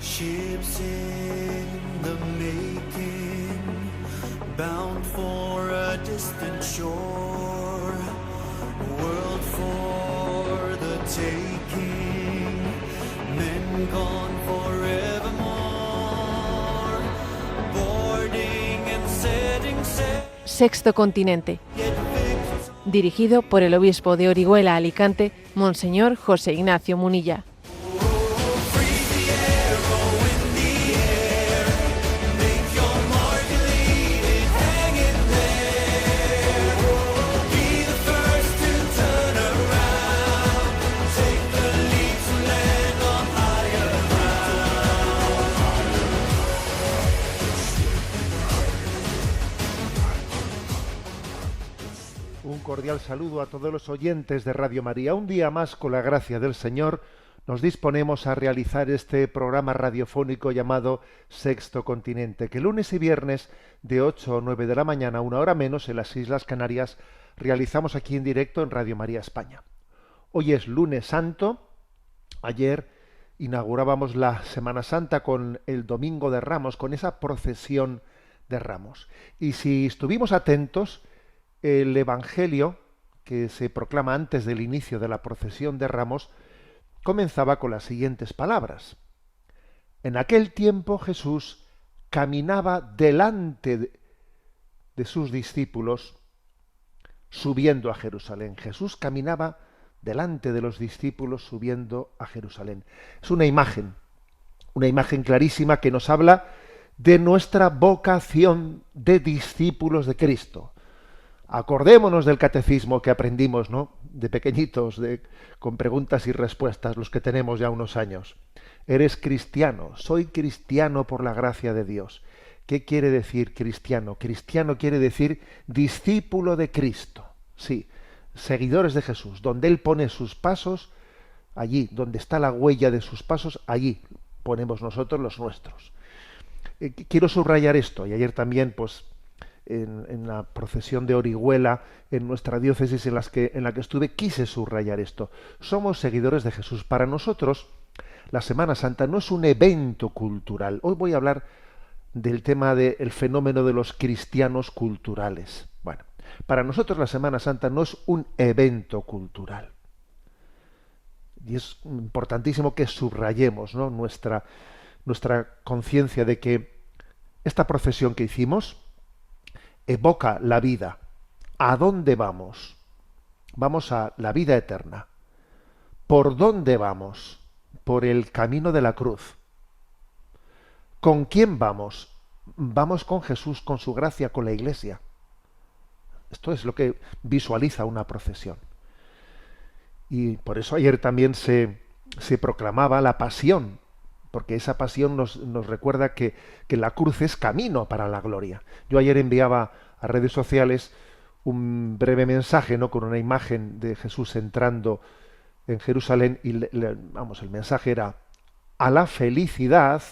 Ships in the making, bound for a distant shore, world for the taking, men gone forevermore, boarding and setting sail. Sexto Continente, dirigido por el obispo de Orihuela, Alicante, Monseñor José Ignacio Munilla. Un cordial saludo a todos los oyentes de Radio María. Un día más, con la gracia del Señor, nos disponemos a realizar este programa radiofónico llamado Sexto Continente, que lunes y viernes de 8 o 9 de la mañana, una hora menos, en las Islas Canarias, realizamos aquí en directo en Radio María España. Hoy es lunes santo. Ayer inaugurábamos la Semana Santa con el Domingo de Ramos, con esa procesión de Ramos. Y si estuvimos atentos, el Evangelio que se proclama antes del inicio de la procesión de Ramos comenzaba con las siguientes palabras. En aquel tiempo Jesús caminaba delante de sus discípulos subiendo a Jerusalén. Jesús caminaba delante de los discípulos subiendo a Jerusalén. Es una imagen clarísima que nos habla de nuestra vocación de discípulos de Cristo. Acordémonos del catecismo que aprendimos, ¿no?, de pequeñitos, con preguntas y respuestas, los que tenemos ya unos años. Eres cristiano, soy cristiano por la gracia de Dios. ¿Qué quiere decir cristiano? Cristiano quiere decir discípulo de Cristo. Sí, seguidores de Jesús. Donde Él pone sus pasos, allí, donde está la huella de sus pasos, allí ponemos nosotros los nuestros. Quiero subrayar esto, y ayer también, pues, en la procesión de Orihuela, en nuestra diócesis en la que estuve, quise subrayar esto. Somos seguidores de Jesús. Para nosotros, la Semana Santa no es un evento cultural. Hoy voy a hablar del tema del fenómeno de los cristianos culturales. Bueno, para nosotros la Semana Santa no es un evento cultural. Y es importantísimo que subrayemos, ¿no?, nuestra conciencia de que esta procesión que hicimos evoca la vida. ¿A dónde vamos? Vamos a la vida eterna. ¿Por dónde vamos? Por el camino de la cruz. ¿Con quién vamos? Vamos con Jesús, con su gracia, con la Iglesia. Esto es lo que visualiza una procesión. Y por eso ayer también se proclamaba la pasión, porque esa pasión nos recuerda que la cruz es camino para la gloria. Yo ayer enviaba a redes sociales un breve mensaje, ¿no?, con una imagen de Jesús entrando en Jerusalén, y el mensaje era: a la felicidad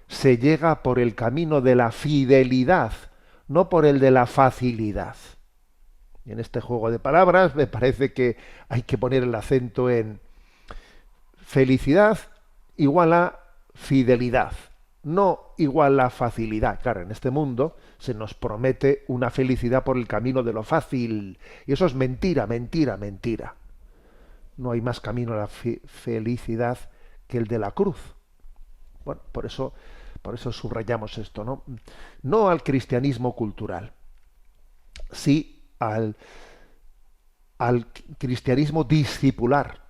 se llega por el camino de la fidelidad, no por el de la facilidad. Y en este juego de palabras me parece que hay que poner el acento en felicidad igual a fidelidad, no igual a facilidad. Claro, en este mundo se nos promete una felicidad por el camino de lo fácil, y eso es mentira, mentira, mentira. No hay más camino a la felicidad que el de la cruz. Bueno, por eso subrayamos esto, ¿no? No al cristianismo cultural, sí al cristianismo discipular,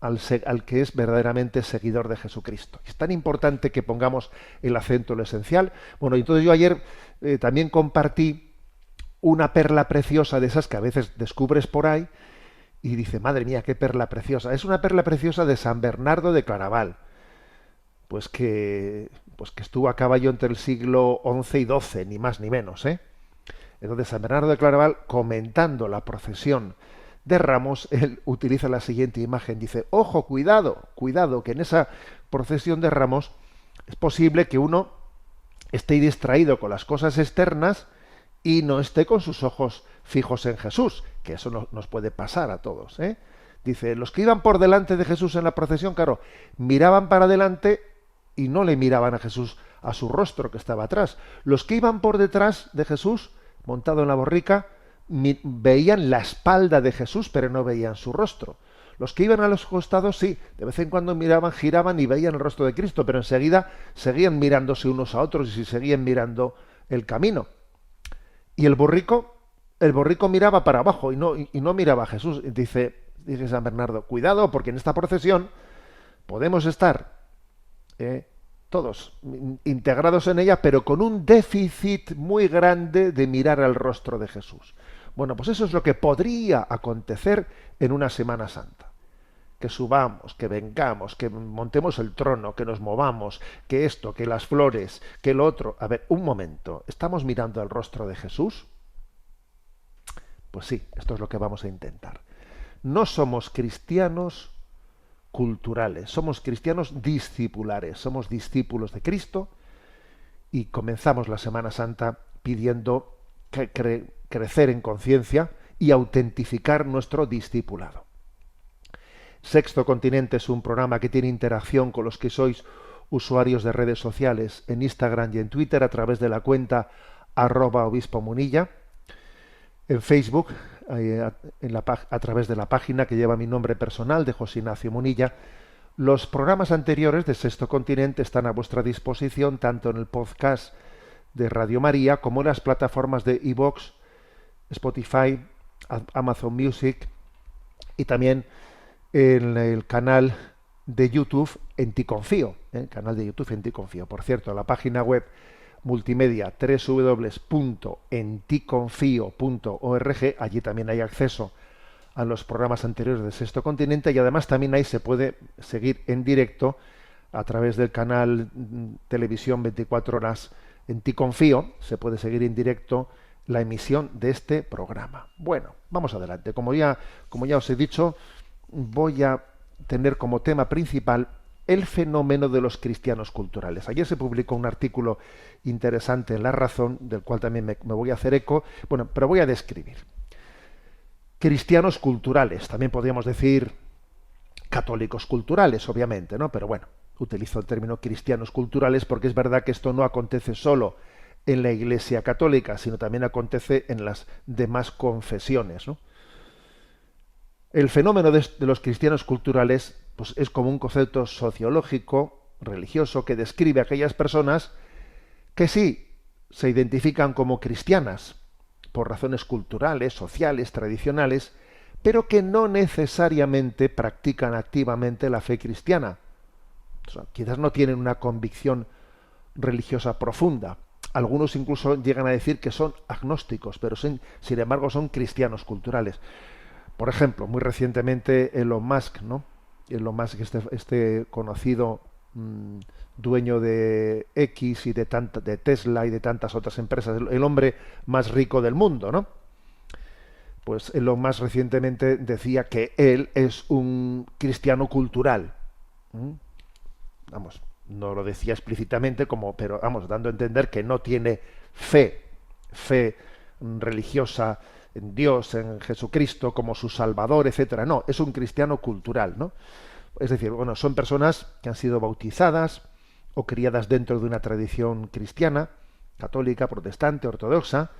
al que es verdaderamente seguidor de Jesucristo. Es tan importante que pongamos el acento en lo esencial. Bueno, entonces yo ayer también compartí una perla preciosa de esas que a veces descubres por ahí y dice, madre mía, qué perla preciosa. Es una perla preciosa de San Bernardo de Claraval, pues que estuvo a caballo entre el siglo XI y XII, ni más ni menos, ¿eh? Entonces San Bernardo de Claraval, comentando la procesión de Ramos, él utiliza la siguiente imagen. Dice, ojo, cuidado, que en esa procesión de Ramos es posible que uno esté distraído con las cosas externas y no esté con sus ojos fijos en Jesús, que eso nos puede pasar a todos, ¿eh? Dice, los que iban por delante de Jesús en la procesión, claro, miraban para adelante y no le miraban a Jesús a su rostro que estaba atrás. Los que iban por detrás de Jesús, montado en la borrica, veían la espalda de Jesús, pero no veían su rostro. Los que iban a los costados, sí, de vez en cuando miraban, giraban y veían el rostro de Cristo, pero enseguida seguían mirándose unos a otros y seguían mirando el camino. Y el borrico miraba para abajo y no miraba a Jesús. Dice San Bernardo, cuidado, porque en esta procesión podemos estar todos integrados en ella, pero con un déficit muy grande de mirar al rostro de Jesús. Bueno, pues eso es lo que podría acontecer en una Semana Santa. Que subamos, que vengamos, que montemos el trono, que nos movamos, que esto, que las flores, que lo otro. A ver, un momento, ¿estamos mirando al rostro de Jesús? Pues sí, esto es lo que vamos a intentar. No somos cristianos culturales, somos cristianos discipulares, somos discípulos de Cristo y comenzamos la Semana Santa pidiendo crecer en conciencia y autentificar nuestro discipulado. Sexto Continente es un programa que tiene interacción con los que sois usuarios de redes sociales en Instagram y en Twitter a través de la cuenta @obispomunilla, en Facebook a través de la página que lleva mi nombre personal de José Ignacio Munilla. Los programas anteriores de Sexto Continente están a vuestra disposición tanto en el podcast de Radio María como en las plataformas de iVoox, Spotify, Amazon Music y también en el canal de YouTube En Ti Confío, el canal de YouTube En Ti Confío. Por cierto, la página web multimedia www.enticonfio.org, allí también hay acceso a los programas anteriores de Sexto Continente y además también ahí se puede seguir en directo a través del canal Televisión 24 Horas En Ti Confío, se puede seguir en directo la emisión de este programa. Bueno, vamos adelante. Como ya os he dicho, voy a tener como tema principal el fenómeno de los cristianos culturales. Ayer se publicó un artículo interesante en La Razón, del cual también me voy a hacer eco, bueno, pero voy a describir. Cristianos culturales, también podríamos decir católicos culturales, obviamente, ¿no? Pero bueno, utilizo el término cristianos culturales porque es verdad que esto no acontece solo en la Iglesia católica, sino también acontece en las demás confesiones, ¿no? El fenómeno de los cristianos culturales pues, es como un concepto sociológico, religioso, que describe a aquellas personas que sí se identifican como cristianas por razones culturales, sociales, tradicionales, pero que no necesariamente practican activamente la fe cristiana. O sea, quizás no tienen una convicción religiosa profunda. Algunos incluso llegan a decir que son agnósticos, pero sin embargo son cristianos culturales. Por ejemplo, muy recientemente Elon Musk, ¿no? Elon Musk, este conocido dueño de X y de Tesla y de tantas otras empresas, el hombre más rico del mundo, ¿no? Pues Elon Musk recientemente decía que él es un cristiano cultural. Vamos, no lo decía explícitamente, pero vamos, dando a entender que no tiene fe religiosa en Dios, en Jesucristo, como su Salvador, etcétera. No, es un cristiano cultural, ¿no? Es decir, bueno, son personas que han sido bautizadas o criadas dentro de una tradición cristiana, católica, protestante, ortodoxa,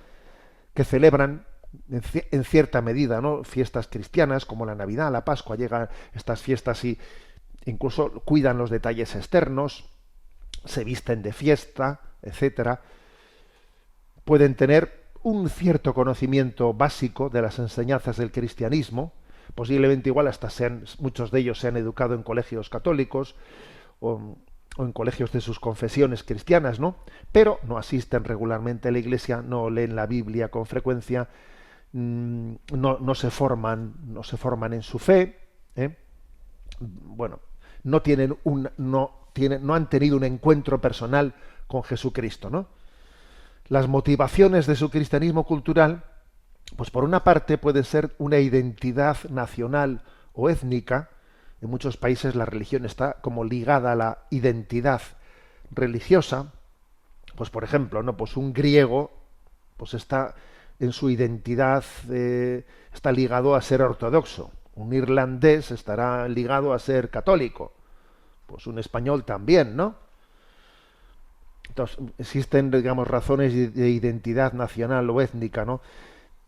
que celebran en cierta medida, ¿no?, fiestas cristianas como la Navidad, la Pascua. Llegan estas fiestas y incluso cuidan los detalles externos, se visten de fiesta, etcétera. Pueden tener un cierto conocimiento básico de las enseñanzas del cristianismo, posiblemente igual hasta muchos de ellos se han educado en colegios católicos o en colegios de sus confesiones cristianas, ¿no? Pero no asisten regularmente a la iglesia, no leen la Biblia con frecuencia, no se forman en su fe, bueno, no han tenido un encuentro personal con Jesucristo, ¿no? Las motivaciones de su cristianismo cultural, pues por una parte puede ser una identidad nacional o étnica. En muchos países la religión está como ligada a la identidad religiosa. Pues por ejemplo, ¿no?, pues un griego pues está en su identidad, está ligado a ser ortodoxo. Un irlandés estará ligado a ser católico. Pues un español también, ¿no? Entonces, existen, digamos, razones de identidad nacional o étnica, ¿no?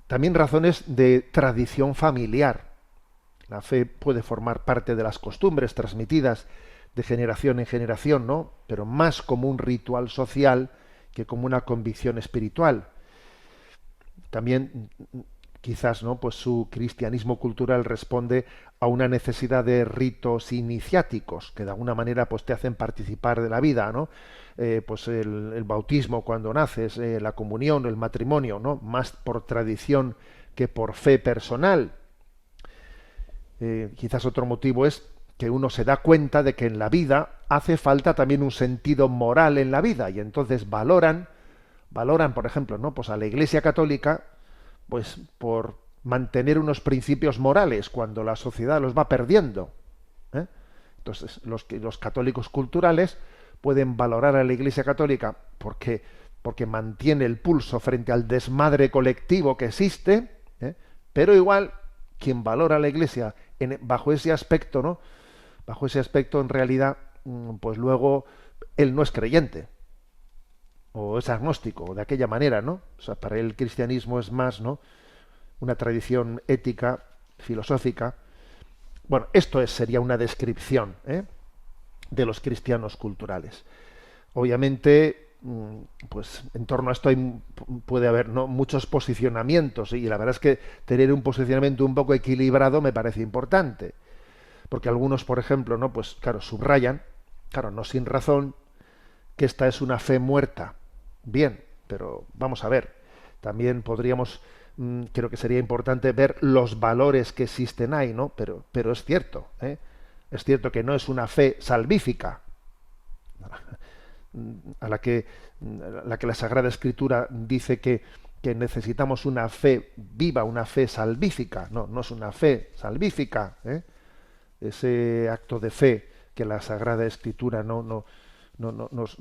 También razones de tradición familiar. La fe puede formar parte de las costumbres transmitidas de generación en generación, ¿no? Pero más como un ritual social que como una convicción espiritual. También quizás, ¿no?, pues su cristianismo cultural responde a una necesidad de ritos iniciáticos que de alguna manera pues te hacen participar de la vida, ¿no? Pues el bautismo cuando naces, la comunión, el matrimonio, ¿no? Más por tradición que por fe personal. Quizás otro motivo es que uno se da cuenta de que en la vida hace falta también un sentido moral en la vida y entonces valoran, por ejemplo, ¿no?, pues a la Iglesia Católica, pues por mantener unos principios morales cuando la sociedad los va perdiendo. ¿Eh? Entonces, los católicos culturales pueden valorar a la Iglesia Católica porque mantiene el pulso frente al desmadre colectivo que existe, ¿eh? Pero igual quien valora a la Iglesia bajo ese aspecto, ¿no?, bajo ese aspecto, en realidad, pues luego él no es creyente o es agnóstico de aquella manera, ¿no? O sea, para él el cristianismo es más, ¿no?, una tradición ética, filosófica. Bueno, sería una descripción, ¿eh?, de los cristianos culturales. Obviamente, pues en torno a esto puede haber, ¿no?, muchos posicionamientos, y la verdad es que tener un posicionamiento un poco equilibrado me parece importante, porque algunos, por ejemplo, ¿no?, pues claro, subrayan, claro, no sin razón, que esta es una fe muerta. Bien, pero vamos a ver, también podríamos, creo que sería importante ver los valores que existen ahí, ¿no? Pero es cierto, ¿eh? Es cierto que no es una fe salvífica, a la que la Sagrada Escritura dice que necesitamos una fe viva, una fe salvífica. No es una fe salvífica, ¿eh? Ese acto de fe que la Sagrada Escritura nos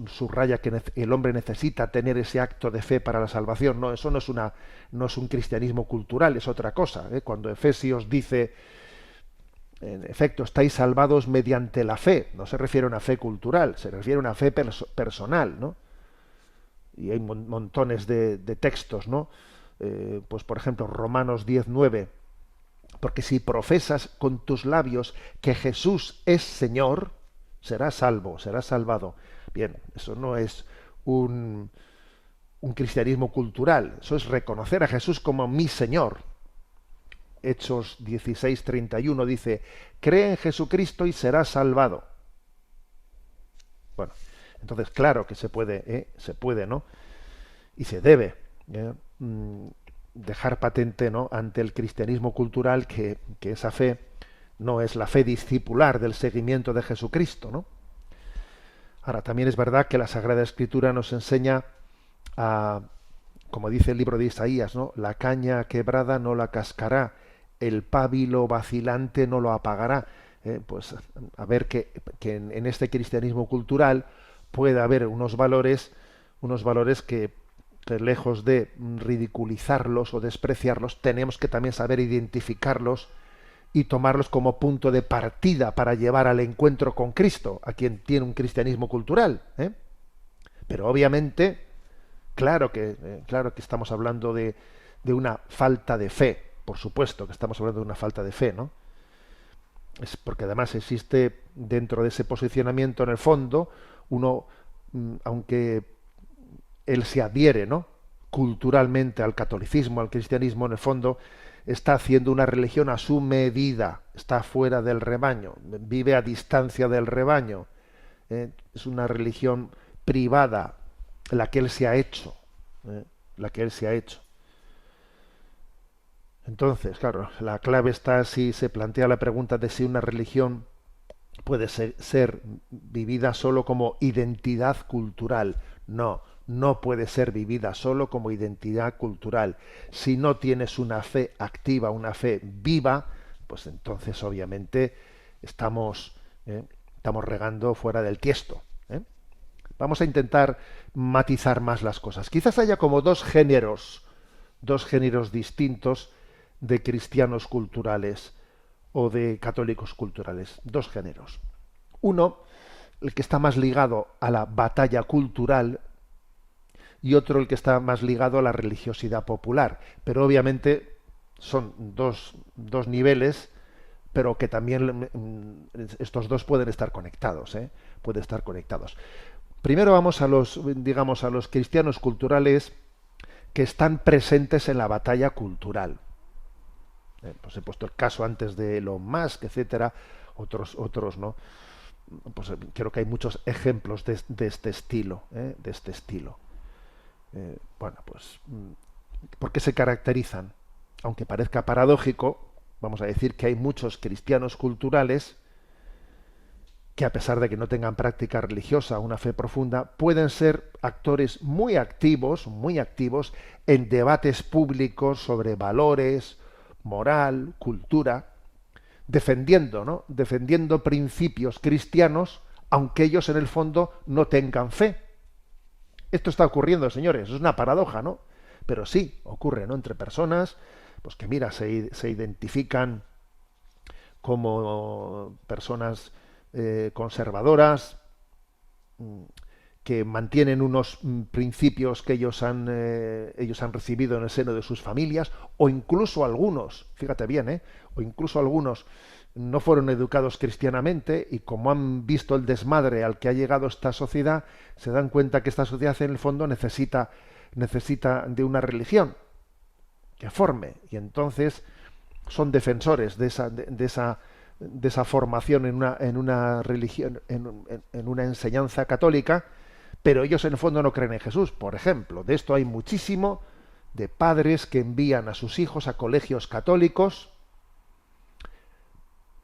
subraya, que el hombre necesita tener ese acto de fe para la salvación. No, eso no es un cristianismo cultural, es otra cosa, ¿eh? Cuando Efesios dice, en efecto, estáis salvados mediante la fe, no se refiere a una fe cultural, se refiere a una fe personal, ¿no? Y hay montones de textos, ¿no? Pues por ejemplo, Romanos 10:9, porque si profesas con tus labios que Jesús es Señor, serás salvo, serás salvado. Bien, eso no es un cristianismo cultural, eso es reconocer a Jesús como mi Señor. Hechos 16:31 dice, cree en Jesucristo y serás salvado. Bueno, entonces claro que se puede, ¿no? Y se debe dejar patente, ¿no?, ante el cristianismo cultural que esa fe no es la fe discipular del seguimiento de Jesucristo, ¿no? Ahora, también es verdad que la Sagrada Escritura nos enseña a, como dice el libro de Isaías, ¿no?, la caña quebrada no la cascará, el pábilo vacilante no lo apagará. Pues a ver que en este cristianismo cultural puede haber unos valores que lejos de ridiculizarlos o despreciarlos, tenemos que también saber identificarlos y tomarlos como punto de partida para llevar al encuentro con Cristo, a quien tiene un cristianismo cultural, ¿eh? Pero obviamente, claro que estamos hablando de una falta de fe, por supuesto que estamos hablando de una falta de fe, ¿no? Es porque además existe dentro de ese posicionamiento, en el fondo, uno, aunque él se adhiere, ¿no?, culturalmente al catolicismo, al cristianismo, en el fondo está haciendo una religión a su medida, está fuera del rebaño, vive a distancia del rebaño, es una religión privada la que él se ha hecho, la que él se ha hecho. Entonces, claro, la clave está si se plantea la pregunta de si una religión puede ser vivida solo como identidad cultural. No puede ser vivida solo como identidad cultural. Si no tienes una fe activa, una fe viva, pues entonces obviamente estamos regando fuera del tiesto, ¿eh? Vamos a intentar matizar más las cosas. Quizás haya como dos géneros distintos de cristianos culturales o de católicos culturales. Dos géneros. Uno, el que está más ligado a la batalla cultural, y otro el que está más ligado a la religiosidad popular. Pero obviamente son dos niveles, pero que también estos dos pueden estar conectados, ¿eh? Pueden estar conectados. Primero vamos a los, digamos, a los cristianos culturales que están presentes en la batalla cultural. Pues he puesto el caso antes de Elon Musk, etcétera, otros no. Pues creo que hay muchos ejemplos de este estilo, de este estilo. Bueno, pues, ¿por qué se caracterizan? Aunque parezca paradójico, vamos a decir que hay muchos cristianos culturales que, a pesar de que no tengan práctica religiosa, una fe profunda, pueden ser actores muy activos en debates públicos sobre valores, moral, cultura, defendiendo, ¿no? Defendiendo principios cristianos, aunque ellos en el fondo no tengan fe. Esto está ocurriendo, señores, es una paradoja, ¿no? Pero sí, ocurre, ¿no? Entre personas, pues que mira, se identifican como personas conservadoras, que mantienen unos principios que ellos han recibido en el seno de sus familias, o incluso algunos, fíjate bien, o incluso algunos no fueron educados cristianamente y como han visto el desmadre al que ha llegado esta sociedad, se dan cuenta que esta sociedad en el fondo necesita de una religión que forme, y entonces son defensores de esa formación en una religión, en una enseñanza católica, pero ellos en el fondo no creen en Jesús. Por ejemplo, de esto hay muchísimo, de padres que envían a sus hijos a colegios católicos,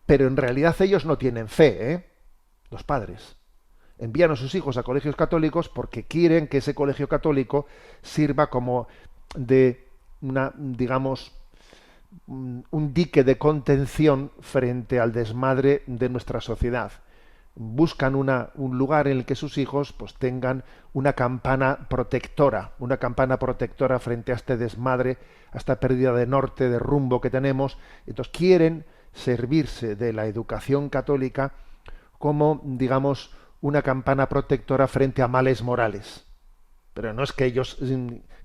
pero en realidad ellos no tienen fe, los padres. Envían a sus hijos a colegios católicos porque quieren que ese colegio católico sirva como de digamos, un dique de contención frente al desmadre de nuestra sociedad. Buscan un lugar en el que sus hijos pues tengan una campana protectora frente a este desmadre, a esta pérdida de norte, de rumbo que tenemos. Entonces quieren servirse de la educación católica como, digamos, una campana protectora frente a males morales. Pero no es que ellos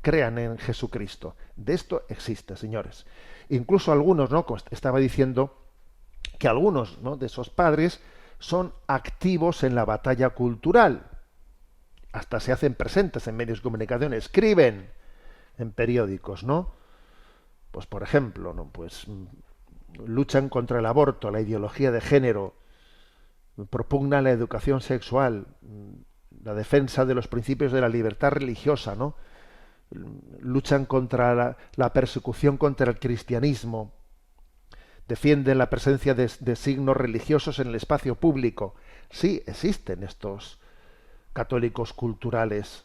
crean en Jesucristo. De esto existe, señores. Incluso algunos, ¿no? Como estaba diciendo, que algunos, ¿no?, de esos padres son activos en la batalla cultural. Hasta se hacen presentes en medios de comunicación, escriben en periódicos, ¿no? Pues por ejemplo, ¿no?, pues luchan contra el aborto, la ideología de género, propugnan la educación sexual, la defensa de los principios de la libertad religiosa, ¿no? Luchan contra la persecución contra el cristianismo, defienden la presencia de signos religiosos en el espacio público. Sí, existen estos católicos culturales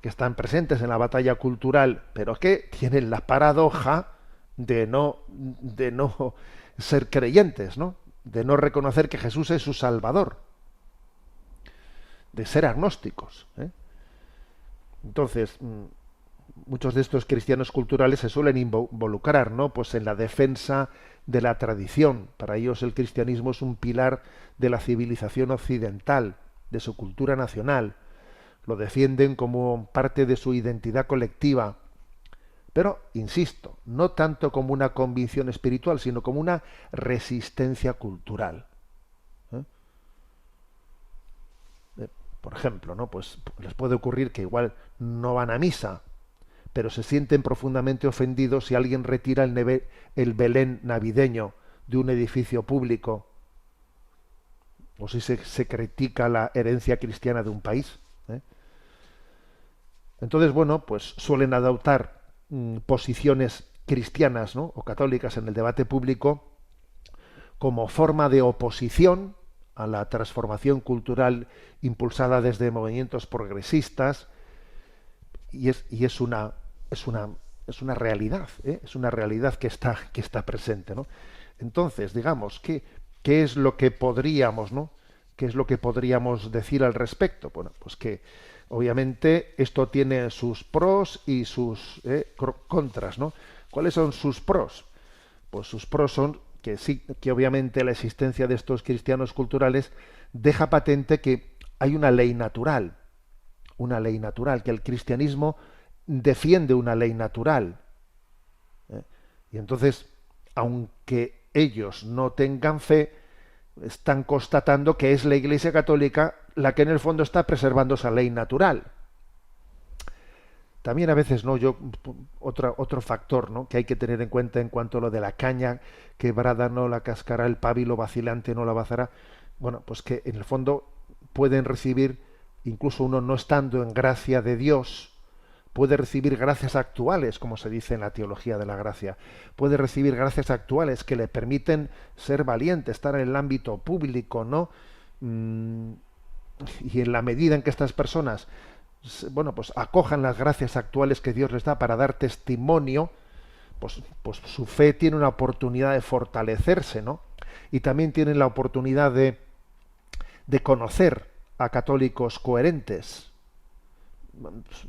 que están presentes en la batalla cultural, pero que tienen la paradoja de no ser creyentes, ¿no? De no reconocer que Jesús es su Salvador, de ser agnósticos, Entonces, muchos de estos cristianos culturales se suelen involucrar, ¿no?, pues en la defensa de la tradición. Para ellos el cristianismo es un pilar de la civilización occidental, de su cultura nacional. Lo defienden como parte de su identidad colectiva. Pero, insisto, no tanto como una convicción espiritual, sino como una resistencia cultural. Por ejemplo, ¿no?, pues les puede ocurrir que igual no van a misa, pero se sienten profundamente ofendidos si alguien retira el Belén navideño de un edificio público, o si se critica la herencia cristiana de un país. Entonces, bueno, pues suelen adoptar posiciones cristianas, ¿no?, o católicas en el debate público como forma de oposición a la transformación cultural impulsada desde movimientos progresistas, y es una realidad, es una realidad que está presente, ¿no? Entonces, digamos, ¿qué es lo que podríamos, ¿no?, qué es lo que podríamos decir al respecto? Bueno, pues que obviamente esto tiene sus pros y sus contras, ¿no? ¿Cuáles son sus pros? Pues sus pros son que sí, que obviamente la existencia de estos cristianos culturales deja patente que hay una ley natural. una ley natural, que el cristianismo defiende una ley natural. Y entonces, aunque ellos no tengan fe, están constatando que es la Iglesia Católica la que en el fondo está preservando esa ley natural. También a veces, ¿no? Otro factor, ¿no?, que hay que tener en cuenta en cuanto a lo de la caña quebrada no la cascará, el pábilo vacilante no la bazará. Bueno, pues que en el fondo pueden recibir, incluso uno no estando en gracia de Dios, puede recibir gracias actuales, como se dice en la teología de la gracia. Puede recibir gracias actuales que le permiten ser valiente, estar en el ámbito público, ¿no? Y en la medida en que estas personas, bueno, pues acojan las gracias actuales que Dios les da para dar testimonio, pues su fe tiene una oportunidad de fortalecerse, ¿no? Y también tienen la oportunidad de conocer a católicos coherentes,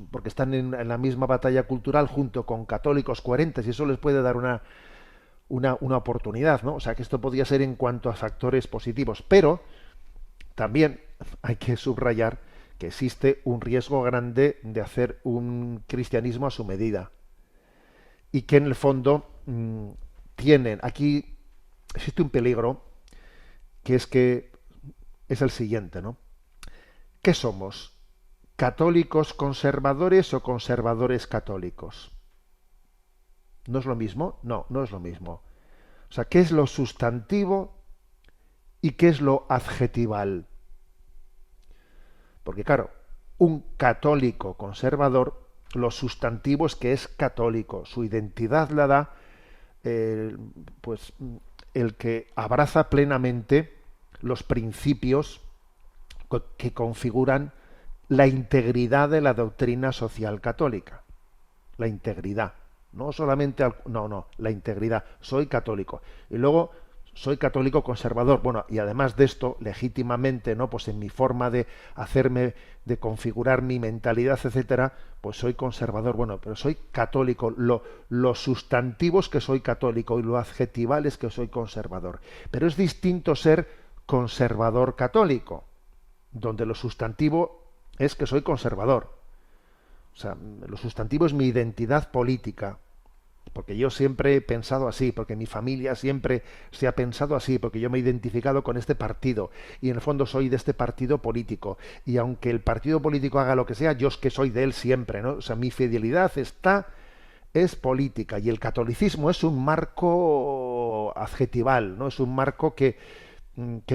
porque están en la misma batalla cultural junto con católicos coherentes, y eso les puede dar una oportunidad, ¿no? O sea, que esto podría ser en cuanto a factores positivos, pero también hay que subrayar que existe un riesgo grande de hacer un cristianismo a su medida, y que en el fondo aquí existe un peligro, que es el siguiente, ¿no? ¿Qué somos? ¿Católicos conservadores o conservadores católicos? ¿No es lo mismo? No, no es lo mismo. O sea, ¿qué es lo sustantivo y qué es lo adjetival? Porque claro, un católico conservador, lo sustantivo es que es católico, su identidad la da pues el que abraza plenamente los principios que configuran la integridad de la doctrina social católica. La integridad. No solamente la integridad. Soy católico. Y luego soy católico conservador. Bueno, y además de esto, legítimamente, ¿no?, pues en mi forma de hacerme, de configurar mi mentalidad, etcétera, pues soy conservador. Bueno, pero soy católico. Lo sustantivo es que soy católico y lo adjetival es que soy conservador. Pero es distinto ser conservador católico, donde lo sustantivo es que soy conservador. O sea, lo sustantivo es mi identidad política, porque yo siempre he pensado así, porque mi familia siempre se ha pensado así, porque yo me he identificado con este partido, y en el fondo soy de este partido político, y aunque el partido político haga lo que sea, yo es que soy de él siempre, ¿no? O sea, mi fidelidad es política, y el catolicismo es un marco adjetival, ¿no? Es un marco que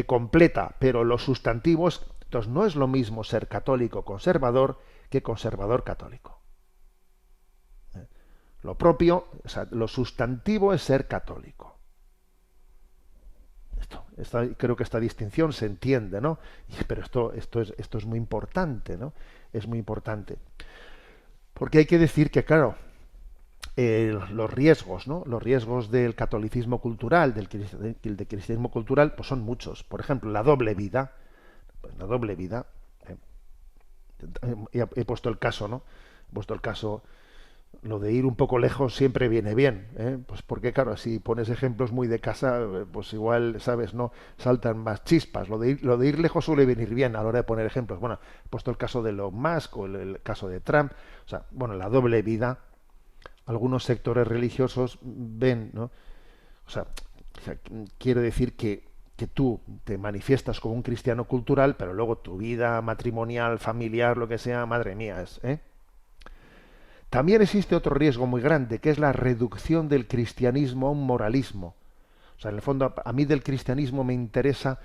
completa, pero los sustantivos. Entonces no es lo mismo ser católico conservador que conservador católico. Lo propio, o sea, lo sustantivo es ser católico. Creo que esta distinción se entiende, ¿no? Pero esto es muy importante, ¿no? Es muy importante. Porque hay que decir que, claro, los riesgos, ¿no?, los riesgos del catolicismo cultural, del cristianismo cultural, pues son muchos. Por ejemplo, la doble vida. La doble vida. He puesto el caso, ¿no? He puesto el caso. Lo de ir un poco lejos siempre viene bien, ¿eh? Pues porque, claro, si pones ejemplos muy de casa, pues igual, ¿sabes?, no saltan más chispas. Lo de ir lejos suele venir bien a la hora de poner ejemplos. Bueno, he puesto el caso de Elon Musk o el caso de Trump. O sea, bueno, la doble vida. Algunos sectores religiosos ven, ¿no? O sea, quiero decir que tú te manifiestas como un cristiano cultural, pero luego tu vida matrimonial, familiar, lo que sea, madre mía, ¿eh? También existe otro riesgo muy grande, que es la reducción del cristianismo a un moralismo. O sea, en el fondo, a mí del cristianismo me interesa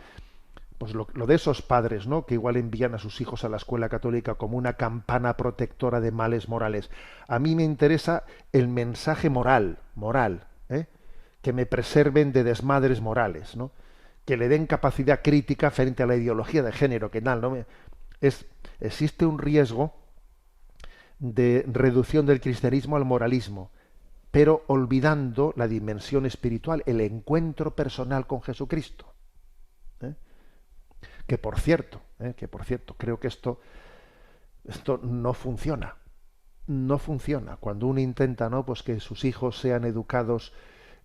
pues lo de esos padres, ¿no?, que igual envían a sus hijos a la escuela católica como una campana protectora de males morales. A mí me interesa el mensaje moral, ¿eh?, que me preserven de desmadres morales, ¿no?, que le den capacidad crítica frente a la ideología de género, que tal, ¿no? Existe un riesgo de reducción del cristianismo al moralismo, pero olvidando la dimensión espiritual, el encuentro personal con Jesucristo. Que por cierto, creo que esto no funciona. No funciona. Cuando uno intenta, ¿no?, pues que sus hijos sean educados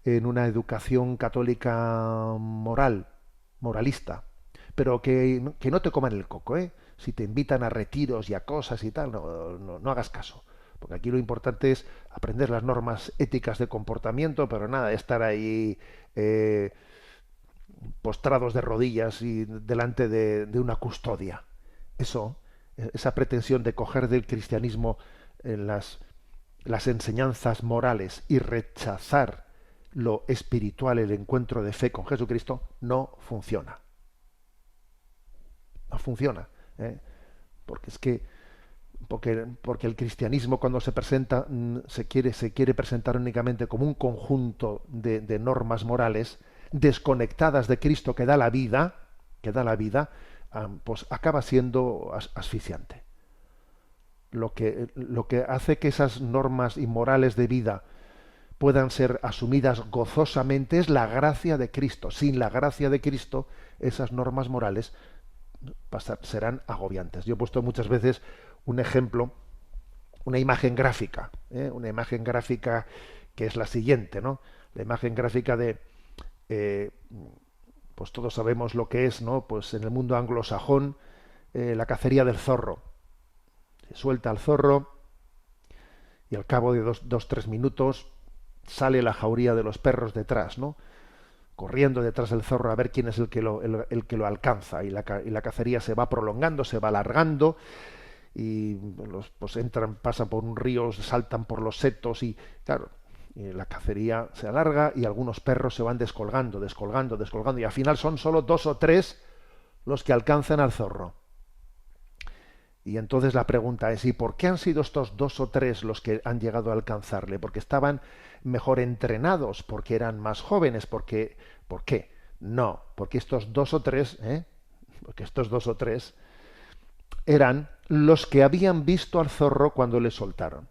en una educación católica moralista, pero que no te coman el coco, ¿eh? Si te invitan a retiros y a cosas y tal, no hagas caso. Porque aquí lo importante es aprender las normas éticas de comportamiento, pero nada, de estar ahí postrados de rodillas y delante de una custodia. Eso, esa pretensión de coger del cristianismo las enseñanzas morales y rechazar lo espiritual, el encuentro de fe con Jesucristo, no funciona. No funciona, ¿eh? Porque es que porque el cristianismo, cuando se presenta, se quiere presentar únicamente como un conjunto de normas morales desconectadas de Cristo que da la vida, pues acaba siendo asfixiante. Lo que hace que esas normas inmorales de vida puedan ser asumidas gozosamente es la gracia de Cristo. Sin la gracia de Cristo, esas normas morales serán agobiantes. Yo he puesto muchas veces un ejemplo, una imagen gráfica, una imagen gráfica que es la siguiente, ¿no? La imagen gráfica de, pues todos sabemos lo que es, ¿no? Pues en el mundo anglosajón, la cacería del zorro. Se suelta al zorro y al cabo de 2-3 minutos sale la jauría de los perros detrás, ¿no? Corriendo detrás del zorro a ver quién es el que lo alcanza, y la cacería se va prolongando, se va alargando, y pues pasan por un río, saltan por los setos, y claro, y la cacería se alarga y algunos perros se van descolgando, y al final son solo 2 o 3 los que alcanzan al zorro. Y entonces la pregunta es, ¿y por qué han sido estos 2 o 3 los que han llegado a alcanzarle? ¿Porque estaban mejor entrenados? ¿Porque eran más jóvenes? ¿Por qué? No, porque estos 2 o 3, porque estos 2 o 3 eran los que habían visto al zorro cuando le soltaron.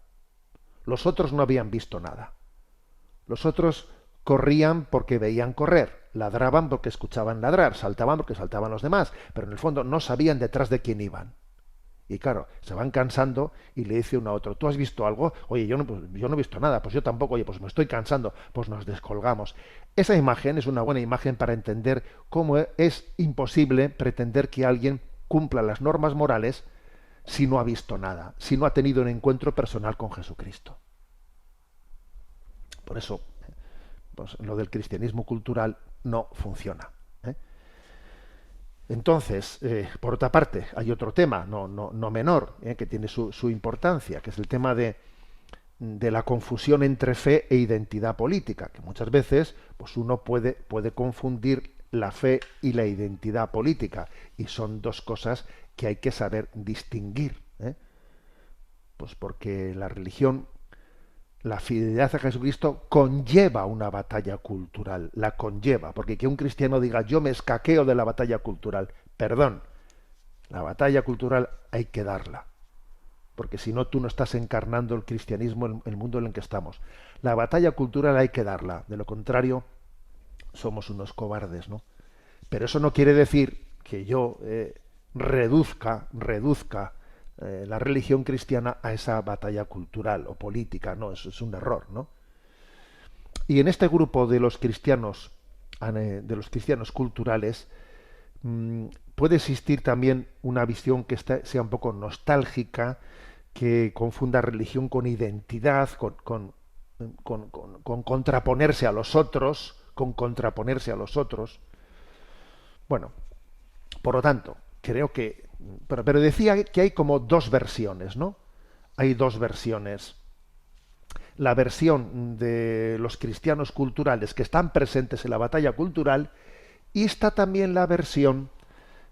Los otros no habían visto nada. Los otros corrían porque veían correr, ladraban porque escuchaban ladrar, saltaban porque saltaban los demás, pero en el fondo no sabían detrás de quién iban. Y claro, se van cansando y le dice uno a otro, ¿tú has visto algo? Oye, yo no he visto nada. Pues yo tampoco. Oye, pues me estoy cansando. Pues nos descolgamos. Esa imagen es una buena imagen para entender cómo es imposible pretender que alguien cumpla las normas morales si no ha visto nada, si no ha tenido un encuentro personal con Jesucristo. Por eso, pues, lo del cristianismo cultural no funciona. Entonces, por otra parte, hay otro tema, no menor, que tiene su importancia, que es el tema de la confusión entre fe e identidad política, que muchas veces pues uno puede confundir la fe y la identidad política, y son dos cosas que hay que saber distinguir, pues porque la religión, la fidelidad a Jesucristo conlleva una batalla cultural, la conlleva, porque que un cristiano diga yo me escaqueo de la batalla cultural, perdón, la batalla cultural hay que darla, porque si no tú no estás encarnando el cristianismo en el mundo en el que estamos. La batalla cultural hay que darla, de lo contrario somos unos cobardes, ¿no? Pero eso no quiere decir que yo reduzca la religión cristiana a esa batalla cultural o política. No, eso es un error, ¿no? Y en este grupo de los cristianos culturales puede existir también una visión que sea un poco nostálgica, que confunda religión con identidad, con contraponerse a los otros, Bueno, por lo tanto, creo que pero decía que hay como 2 versiones, ¿no? Hay 2 versiones. La versión de los cristianos culturales que están presentes en la batalla cultural, y está también la versión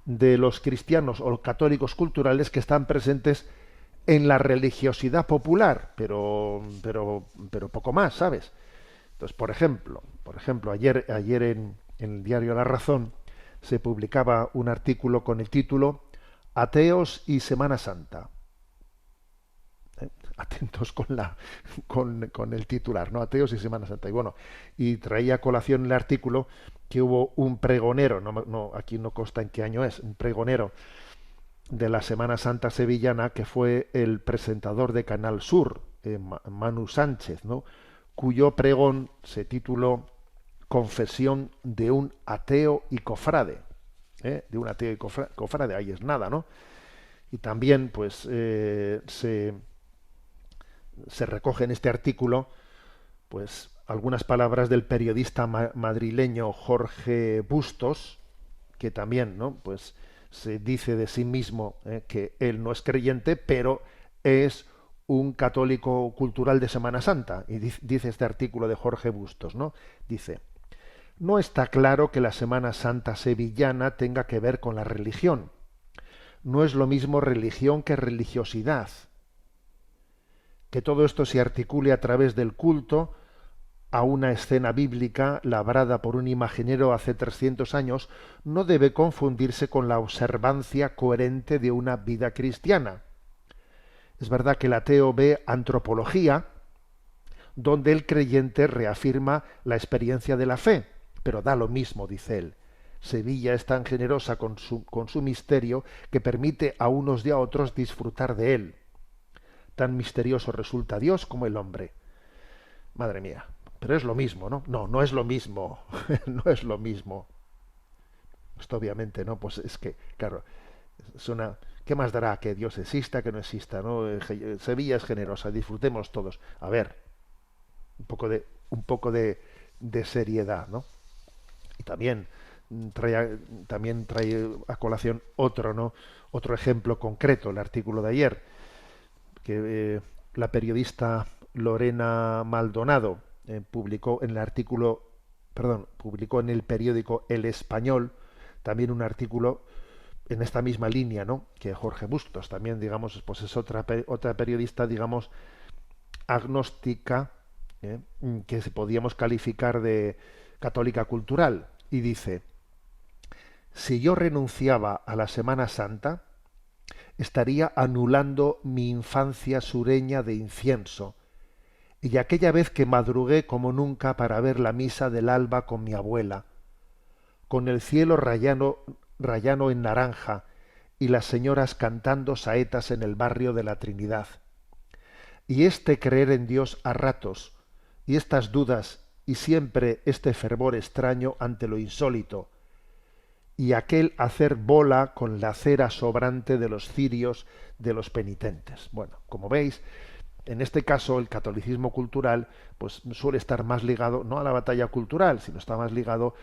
de los cristianos o católicos culturales que están presentes en la religiosidad popular, pero poco más, ¿sabes? Entonces, por ejemplo, ayer en el diario La Razón se publicaba un artículo con el título Ateos y Semana Santa. Atentos con el titular, ¿no? Ateos y Semana Santa. Y bueno, y traía a colación el artículo que hubo un pregonero, aquí no consta en qué año es, un pregonero de la Semana Santa sevillana, que fue el presentador de Canal Sur, Manu Sánchez, ¿no? Cuyo pregón se tituló Confesión de un ateo y cofrade. de un ateo y cofrade, ahí es nada, ¿no? Y también, pues, se recoge en este artículo, pues, algunas palabras del periodista madrileño Jorge Bustos, que también, ¿no?, pues, se dice de sí mismo que él no es creyente, pero es un católico cultural de Semana Santa. Y dice este artículo de Jorge Bustos, ¿no? Dice: no está claro que la Semana Santa sevillana tenga que ver con la religión. No es lo mismo religión que religiosidad. Que todo esto se articule a través del culto a una escena bíblica labrada por un imaginero hace 300 años no debe confundirse con la observancia coherente de una vida cristiana. Es verdad que el ateo ve antropología, donde el creyente reafirma la experiencia de la fe, pero da lo mismo, dice él. Sevilla es tan generosa con su misterio que permite a unos y a otros disfrutar de él. Tan misterioso resulta Dios como el hombre. Madre mía, pero es lo mismo, ¿no? No, no es lo mismo, no es lo mismo. Esto obviamente, ¿no? Pues es que, claro, es una... ¿Qué más dará que Dios exista, que no exista, ¿no? Sevilla es generosa, disfrutemos todos. A ver, un poco de seriedad, ¿no? Y también trae a colación otro, ¿no?, otro ejemplo concreto, el artículo de ayer, que la periodista Lorena Maldonado publicó en el periódico El Español, también un artículo en esta misma línea, ¿no?, que Jorge Bustos, también, digamos, pues es otra periodista, digamos, agnóstica, que podíamos calificar de católica cultural, y dice: si yo renunciaba a la Semana Santa, estaría anulando mi infancia sureña de incienso, y aquella vez que madrugué como nunca para ver la misa del alba con mi abuela, con el cielo rayano en naranja y las señoras cantando saetas en el barrio de la Trinidad. Y este creer en Dios a ratos, y estas dudas, y siempre este fervor extraño ante lo insólito, y aquel hacer bola con la cera sobrante de los cirios de los penitentes. Bueno, como veis, en este caso el catolicismo cultural pues suele estar más ligado no a la batalla cultural, sino está más ligado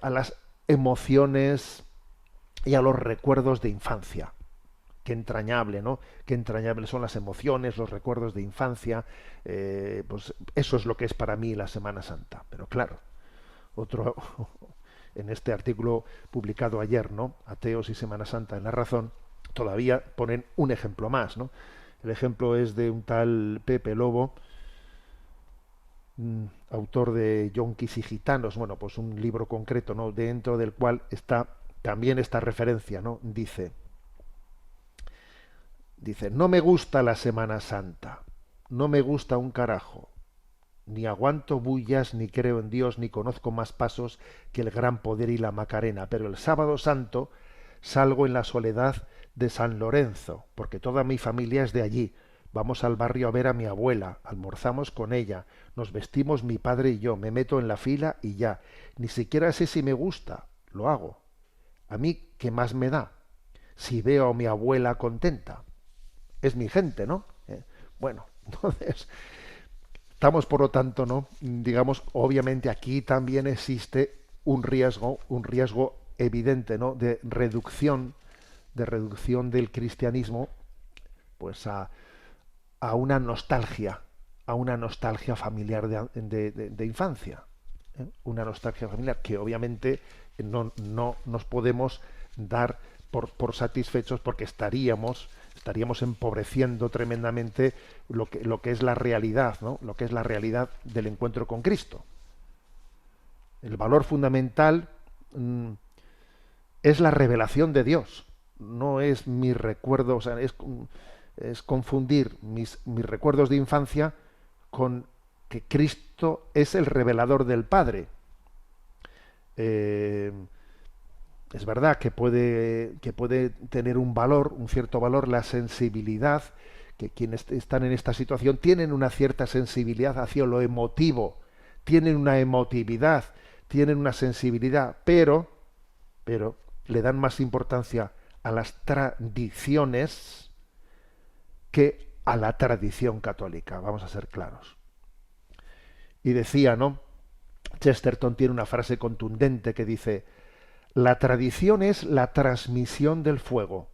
a las emociones y a los recuerdos de infancia. Qué entrañable, ¿no? Qué entrañables son las emociones, los recuerdos de infancia. Pues eso es lo que es para mí la Semana Santa. Pero claro, en este artículo publicado ayer, ¿no?, Ateos y Semana Santa en La Razón, todavía ponen un ejemplo más, ¿no? El ejemplo es de un tal Pepe Lobo, autor de Yonquis y Gitanos, bueno, pues un libro concreto, ¿no?, dentro del cual está también esta referencia, ¿no? Dice, no me gusta la Semana Santa, no me gusta un carajo, ni aguanto bullas, ni creo en Dios, ni conozco más pasos que el Gran Poder y la Macarena, pero el Sábado Santo salgo en la soledad de San Lorenzo, porque toda mi familia es de allí. Vamos al barrio a ver a mi abuela, almorzamos con ella, nos vestimos mi padre y yo, me meto en la fila y ya. Ni siquiera sé si me gusta, lo hago. A mí, ¿qué más me da? Si veo a mi abuela contenta. Es mi gente, ¿no? Bueno, entonces, estamos por lo tanto, ¿no?, digamos, obviamente aquí también existe un riesgo evidente, ¿no?, de reducción del cristianismo, pues a una nostalgia familiar de infancia, una nostalgia familiar que obviamente no nos podemos dar por satisfechos, porque estaríamos empobreciendo tremendamente lo que es la realidad, ¿no?, lo que es la realidad del encuentro con Cristo. El valor fundamental es la revelación de Dios, no es mi recuerdo, o sea, es confundir mis recuerdos de infancia con que Cristo es el revelador del Padre. Es verdad que puede tener un cierto valor, la sensibilidad, que quienes están en esta situación tienen una cierta sensibilidad hacia lo emotivo, tienen una emotividad, tienen una sensibilidad, pero le dan más importancia a las tradiciones que a la tradición católica, vamos a ser claros. Y decía, ¿no? Chesterton tiene una frase contundente que dice: la tradición es la transmisión del fuego,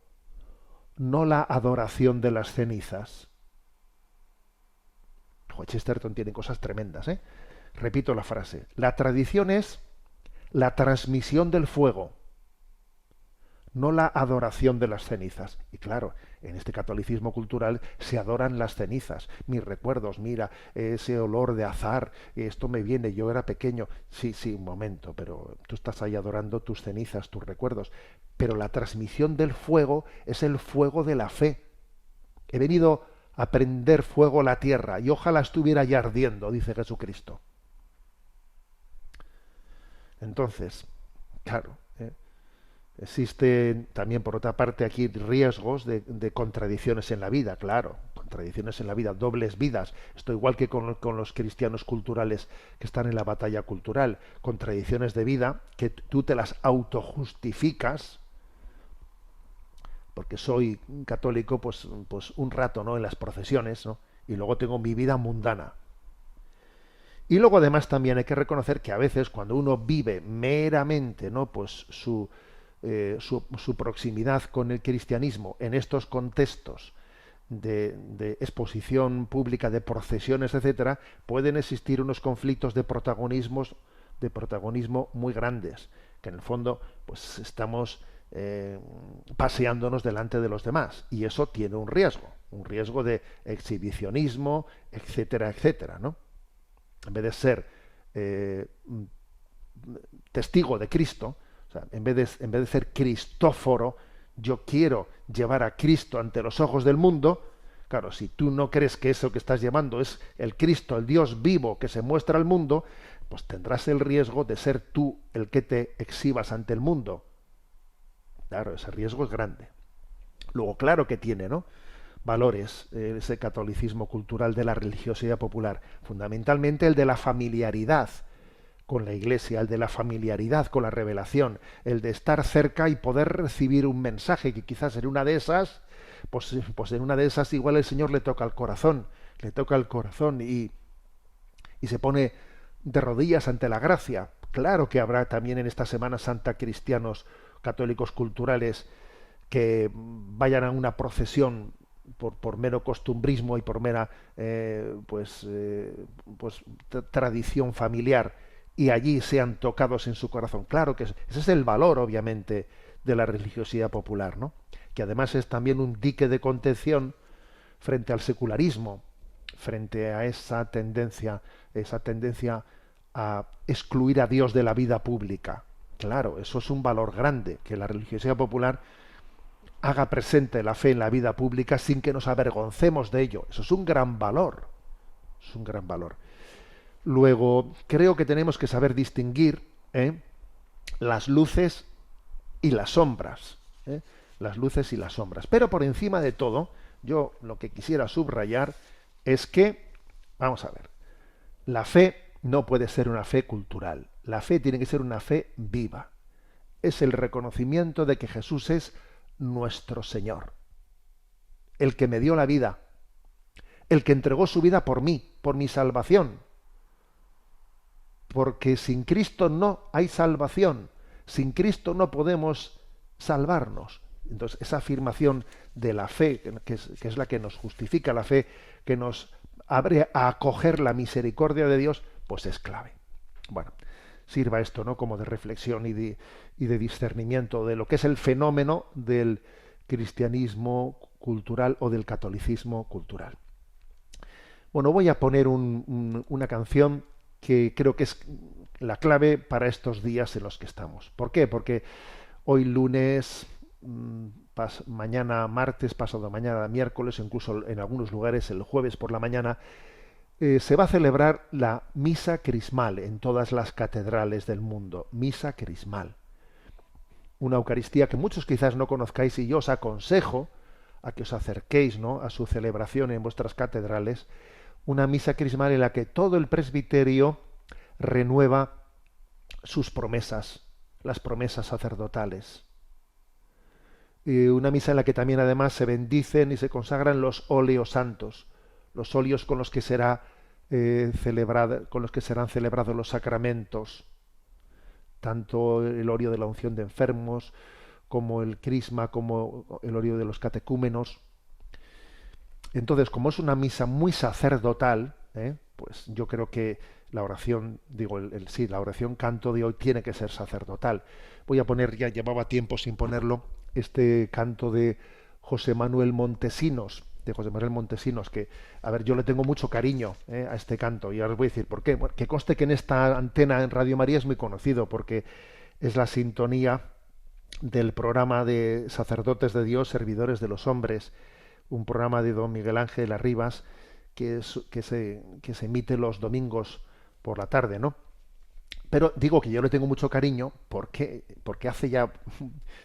no la adoración de las cenizas. Chesterton tiene cosas tremendas, ¿eh? Repito la frase: la tradición es la transmisión del fuego, no la adoración de las cenizas. Y claro, en este catolicismo cultural se adoran las cenizas. Mis recuerdos, mira, ese olor de azahar, esto me viene, yo era pequeño. Sí, un momento, pero tú estás ahí adorando tus cenizas, tus recuerdos. Pero la transmisión del fuego es el fuego de la fe. He venido a prender fuego a la tierra y ojalá estuviera ya ardiendo, dice Jesucristo. Entonces, claro, existen también, por otra parte, aquí riesgos de contradicciones en la vida, claro, contradicciones en la vida, dobles vidas. Esto igual que con los cristianos culturales que están en la batalla cultural, contradicciones de vida que tú te las autojustificas, porque soy católico, pues un rato, ¿no?, en las procesiones, ¿no?, y luego tengo mi vida mundana. Y luego además también hay que reconocer que a veces cuando uno vive meramente, ¿no?, pues su proximidad con el cristianismo en estos contextos de exposición pública, de procesiones, etcétera, pueden existir unos conflictos de protagonismo muy grandes, que en el fondo pues estamos paseándonos delante de los demás, y eso tiene un riesgo de exhibicionismo, etcétera, etcétera, ¿no? En vez de ser testigo de Cristo, o sea, en vez de ser cristóforo, yo quiero llevar a Cristo ante los ojos del mundo. Claro, si tú no crees que eso que estás llevando es el Cristo, el Dios vivo que se muestra al mundo, pues tendrás el riesgo de ser tú el que te exhibas ante el mundo. Claro, ese riesgo es grande. Luego, claro que tiene, ¿no?, valores ese catolicismo cultural de la religiosidad popular, fundamentalmente el de la familiaridad con la Iglesia, el de la familiaridad con la revelación, el de estar cerca y poder recibir un mensaje que quizás en una de esas, pues en una de esas igual el Señor le toca el corazón y se pone de rodillas ante la gracia. Claro que habrá también en esta Semana Santa cristianos católicos culturales que vayan a una procesión por mero costumbrismo y por mera tradición familiar, y allí sean tocados en su corazón. Claro que ese es el valor, obviamente, de la religiosidad popular, ¿no?, que además es también un dique de contención frente al secularismo, frente a esa tendencia a excluir a Dios de la vida pública. Claro, eso es un valor grande, que la religiosidad popular haga presente la fe en la vida pública sin que nos avergoncemos de ello. Eso es un gran valor. Es un gran valor. Luego, creo que tenemos que saber distinguir las luces y las sombras. Las luces y las sombras. Pero por encima de todo, yo lo que quisiera subrayar es que, vamos a ver, la fe no puede ser una fe cultural. La fe tiene que ser una fe viva. Es el reconocimiento de que Jesús es nuestro Señor, el que me dio la vida, el que entregó su vida por mí, por mi salvación. Porque sin Cristo no hay salvación, sin Cristo no podemos salvarnos. Entonces, esa afirmación de la fe, que es la que nos justifica, la fe que nos abre a acoger la misericordia de Dios, pues es clave. Bueno, sirva esto, ¿no?, como de reflexión y de discernimiento de lo que es el fenómeno del cristianismo cultural o del catolicismo cultural. Bueno, voy a poner una canción que creo que es la clave para estos días en los que estamos. ¿Por qué? Porque hoy lunes, mañana martes, pasado mañana miércoles, incluso en algunos lugares el jueves por la mañana, se va a celebrar la misa crismal en todas las catedrales del mundo. Misa crismal. Una Eucaristía que muchos quizás no conozcáis, y yo os aconsejo a que os acerquéis, ¿no?, a su celebración en vuestras catedrales. Una misa crismal en la que todo el presbiterio renueva sus promesas, las promesas sacerdotales. una misa en la que también además se bendicen y se consagran los óleos santos, los óleos con los que serán celebrados los sacramentos, tanto el óleo de la unción de enfermos, como el crisma, como el óleo de los catecúmenos. Entonces, como es una misa muy sacerdotal, pues yo creo que la oración, la oración canto de hoy tiene que ser sacerdotal. Voy a poner, ya llevaba tiempo sin ponerlo, este canto de José Manuel Montesinos, que, a ver, yo le tengo mucho cariño a este canto, y ahora os voy a decir por qué. Bueno, que conste que en esta antena en Radio María es muy conocido, porque es la sintonía del programa de Sacerdotes de Dios, Servidores de los Hombres, un programa de don Miguel Ángel Arribas, que se emite los domingos por la tarde, ¿no? Pero digo que yo le tengo mucho cariño porque hace ya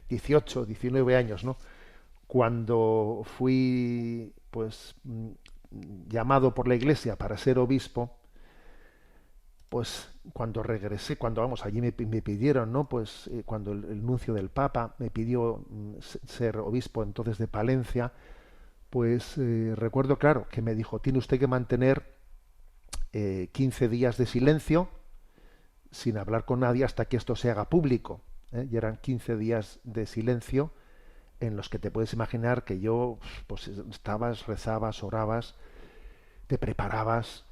18, 19 años, ¿no? Cuando fui, pues, llamado por la Iglesia para ser obispo, pues cuando regresé, allí me pidieron, ¿no? Pues cuando el nuncio del Papa me pidió ser obispo entonces de Palencia, pues recuerdo, claro, que me dijo: tiene usted que mantener 15 días de silencio sin hablar con nadie hasta que esto se haga público. Y eran 15 días de silencio en los que te puedes imaginar que yo, pues, estabas, rezabas, orabas, te preparabas,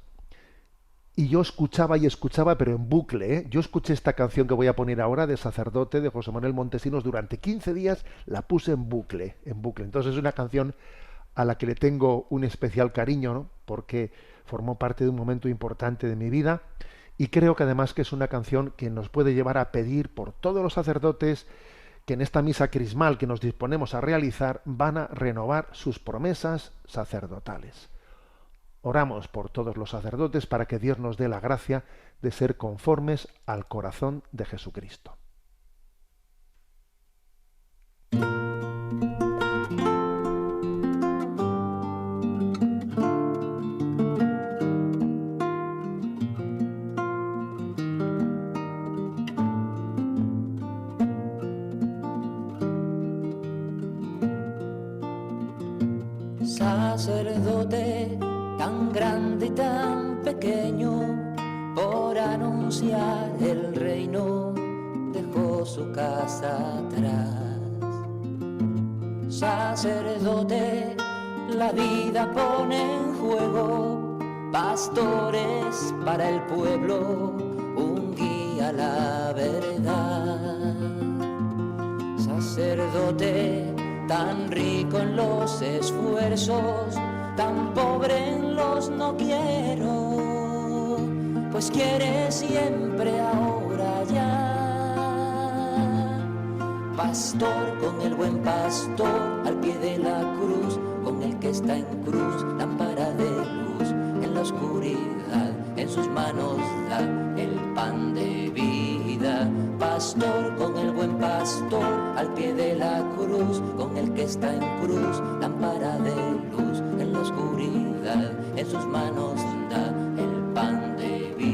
y yo escuchaba y escuchaba, pero en bucle. Yo escuché esta canción que voy a poner ahora, de Sacerdote, de José Manuel Montesinos, durante 15 días la puse en bucle, en bucle. Entonces es una canción a la que le tengo un especial cariño, ¿no? Porque formó parte de un momento importante de mi vida, y creo que además que es una canción que nos puede llevar a pedir por todos los sacerdotes que en esta misa crismal que nos disponemos a realizar van a renovar sus promesas sacerdotales. Oramos por todos los sacerdotes para que Dios nos dé la gracia de ser conformes al corazón de Jesucristo. Sacerdote tan grande y tan pequeño, por anunciar el reino dejó su casa atrás. Sacerdote, la vida pone en juego, pastores para el pueblo, un guía a la verdad. Sacerdote, tan rico en los esfuerzos, tan pobre en los no quiero, pues quiere siempre ahora ya. Pastor con el buen pastor, al pie de la cruz, con el que está en cruz, lámpara de luz en la oscuridad, en sus manos da el pan de vida. Pastor con el buen pastor, al pie de la cruz, con el que está en cruz, lámpara de luz en la oscuridad, en sus manos da el pan de vida.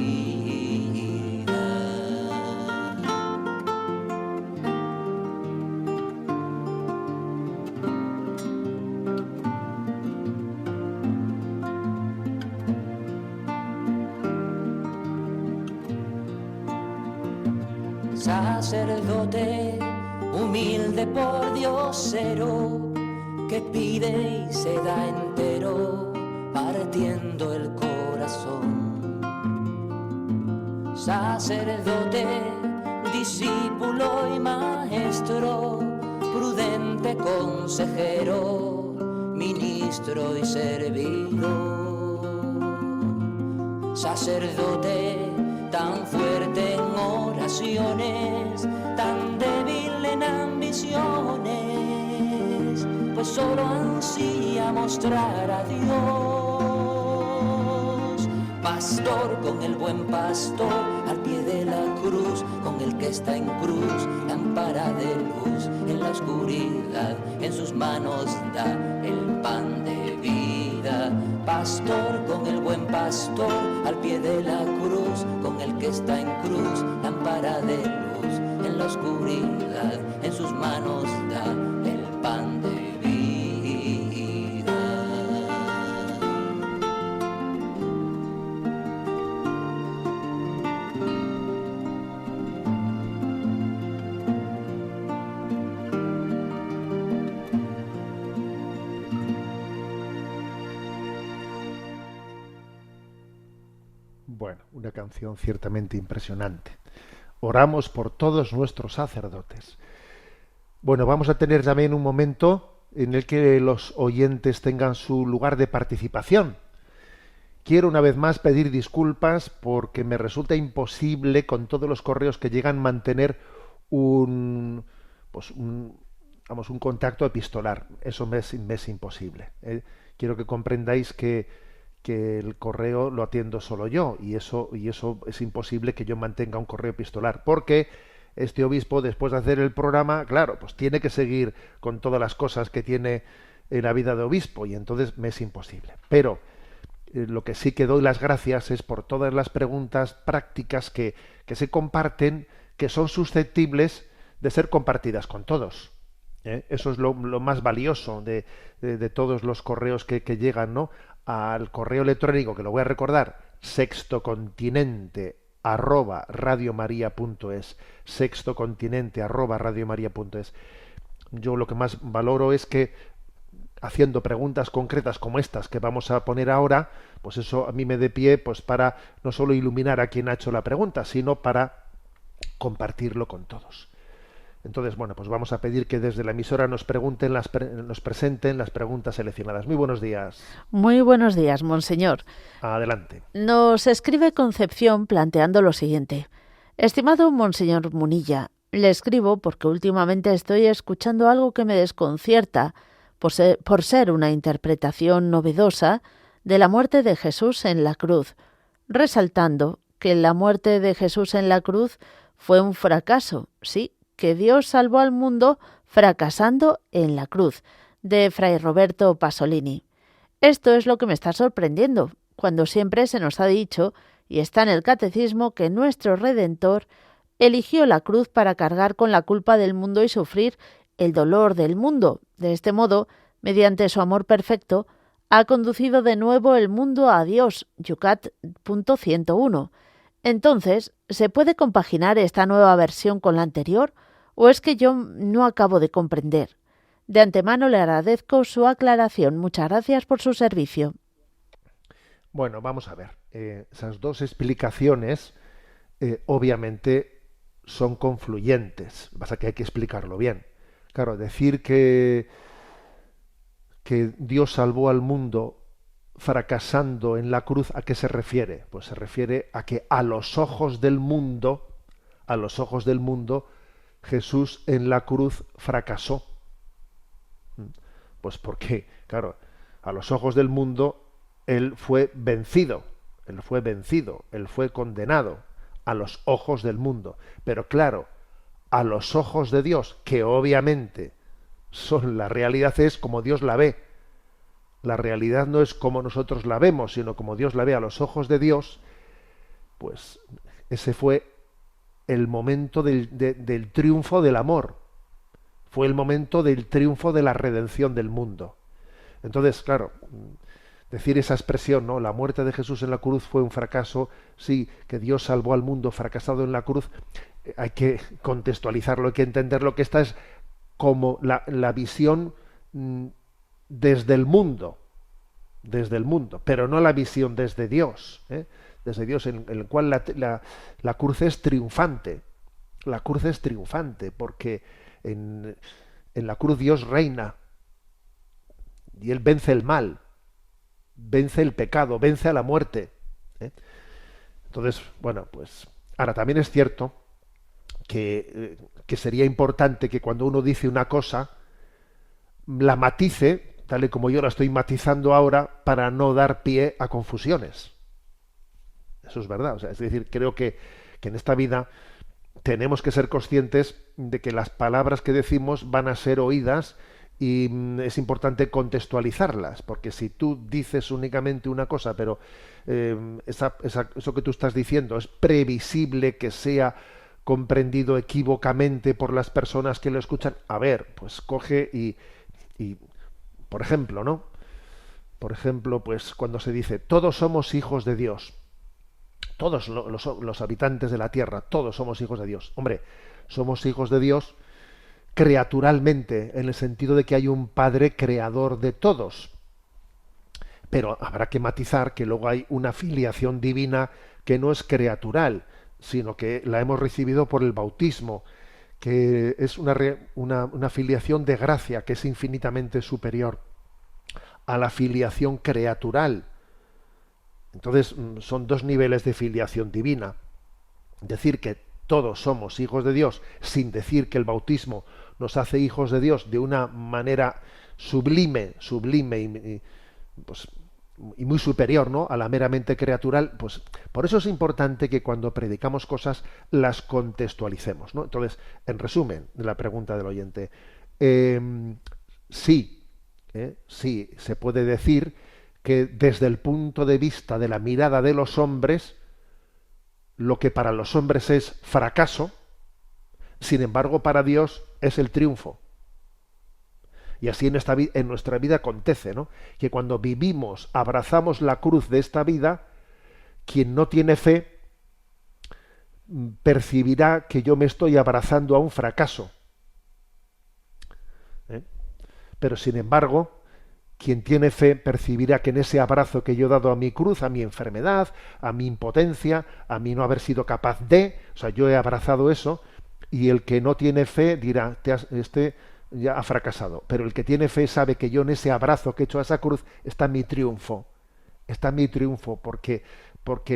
Sacerdote, humilde por diosero, que pide y se da entero, partiendo el corazón. Sacerdote, discípulo y maestro, prudente consejero, ministro y servidor. Sacerdote, tan fuerte en oraciones, tan débil en ambiciones, pues solo ansía mostrar a Dios. Pastor con el buen pastor, al pie de la cruz, con el que está en cruz, lámpara de luz en la oscuridad, en sus manos da el pan de vida. Pastor con el buen pastor, al pie de la cruz, con el que está en cruz, lámpara de luz en la oscuridad, en sus manos da el pan una canción ciertamente impresionante. Oramos por todos nuestros sacerdotes. Bueno, vamos a tener también un momento en el que los oyentes tengan su lugar de participación. Quiero una vez más pedir disculpas porque me resulta imposible con todos los correos que llegan mantener un contacto epistolar. Eso me es imposible. Quiero que comprendáis que el correo lo atiendo solo yo y eso es imposible que yo mantenga un correo epistolar porque este obispo, después de hacer el programa, claro, pues tiene que seguir con todas las cosas que tiene en la vida de obispo y entonces me es imposible. Pero lo que sí que doy las gracias es por todas las preguntas prácticas que se comparten, que son susceptibles de ser compartidas con todos. Eso es lo más valioso de todos los correos que llegan, ¿no? Al correo electrónico, que lo voy a recordar, sextocontinente@radiomaria.es, sextocontinente@radiomaria.es. Yo lo que más valoro es que haciendo preguntas concretas como estas que vamos a poner ahora, pues eso a mí me dé pie pues para no solo iluminar a quien ha hecho la pregunta, sino para compartirlo con todos. Entonces, bueno, pues vamos a pedir que desde la emisora nos presenten las preguntas seleccionadas. Muy buenos días. Muy buenos días, monseñor. Adelante. Nos escribe Concepción planteando lo siguiente. Estimado monseñor Munilla, le escribo porque últimamente estoy escuchando algo que me desconcierta por ser una interpretación novedosa de la muerte de Jesús en la cruz, resaltando que la muerte de Jesús en la cruz fue un fracaso, sí, que Dios salvó al mundo fracasando en la cruz, de Fray Roberto Pasolini. Esto es lo que me está sorprendiendo, cuando siempre se nos ha dicho, y está en el Catecismo, que nuestro Redentor eligió la cruz para cargar con la culpa del mundo y sufrir el dolor del mundo. De este modo, mediante su amor perfecto, ha conducido de nuevo el mundo a Dios. Yucat .101. Entonces, ¿se puede compaginar esta nueva versión con la anterior? ¿O es que yo no acabo de comprender? De antemano le agradezco su aclaración. Muchas gracias por su servicio. Bueno, vamos a ver. Esas dos explicaciones obviamente son confluyentes. Pasa que hay que explicarlo bien. Claro, decir que Dios salvó al mundo fracasando en la cruz, ¿a qué se refiere? Pues se refiere a que a los ojos del mundo, Jesús en la cruz fracasó. Pues porque, claro, a los ojos del mundo él fue vencido, él fue condenado a los ojos del mundo. Pero claro, a los ojos de Dios, que obviamente son la realidad, es como Dios la ve. La realidad no es como nosotros la vemos, sino como Dios la ve. A los ojos de Dios, pues ese fue el momento del triunfo del amor. Fue el momento del triunfo de la redención del mundo. Entonces, claro, decir esa expresión, ¿no? La muerte de Jesús en la cruz fue un fracaso, sí, que Dios salvó al mundo fracasado en la cruz, hay que contextualizarlo, hay que entenderlo, que esta es como la visión desde el mundo, pero no la visión desde Dios, desde Dios, en el cual la cruz es triunfante. La cruz es triunfante, porque en la cruz Dios reina, y Él vence el mal, vence el pecado, vence a la muerte. Entonces, bueno, pues ahora también es cierto que sería importante que cuando uno dice una cosa, la matice, tal y como yo la estoy matizando ahora, para no dar pie a confusiones. Eso es verdad. O sea, es decir, creo que en esta vida tenemos que ser conscientes de que las palabras que decimos van a ser oídas y es importante contextualizarlas, porque si tú dices únicamente una cosa, pero eso que tú estás diciendo es previsible que sea comprendido equívocamente por las personas que lo escuchan, a ver, pues coge y por ejemplo, ¿no? Por ejemplo, pues cuando se dice todos somos hijos de Dios, todos los habitantes de la tierra, todos somos hijos de Dios. Hombre, somos hijos de Dios creaturalmente, en el sentido de que hay un Padre creador de todos. Pero habrá que matizar que luego hay una filiación divina que no es creatural, sino que la hemos recibido por el bautismo, que es una filiación de gracia que es infinitamente superior a la filiación creatural. Entonces son dos niveles de filiación divina. Decir que todos somos hijos de Dios sin decir que el bautismo nos hace hijos de Dios de una manera sublime y muy superior, ¿no?, a la meramente creatural, pues por eso es importante que cuando predicamos cosas las contextualicemos, ¿no? Entonces, en resumen de la pregunta del oyente, sí, se puede decir que desde el punto de vista de la mirada de los hombres, lo que para los hombres es fracaso, sin embargo para Dios es el triunfo. Y así en nuestra vida acontece, ¿no?, que cuando vivimos, abrazamos la cruz de esta vida, quien no tiene fe percibirá que yo me estoy abrazando a un fracaso. Pero sin embargo, quien tiene fe percibirá que en ese abrazo que yo he dado a mi cruz, a mi enfermedad, a mi impotencia, a mi no haber sido capaz de, o sea, yo he abrazado eso, y el que no tiene fe dirá, ya ha fracasado. Pero el que tiene fe sabe que yo en ese abrazo que he hecho a esa cruz está mi triunfo. Está mi triunfo porque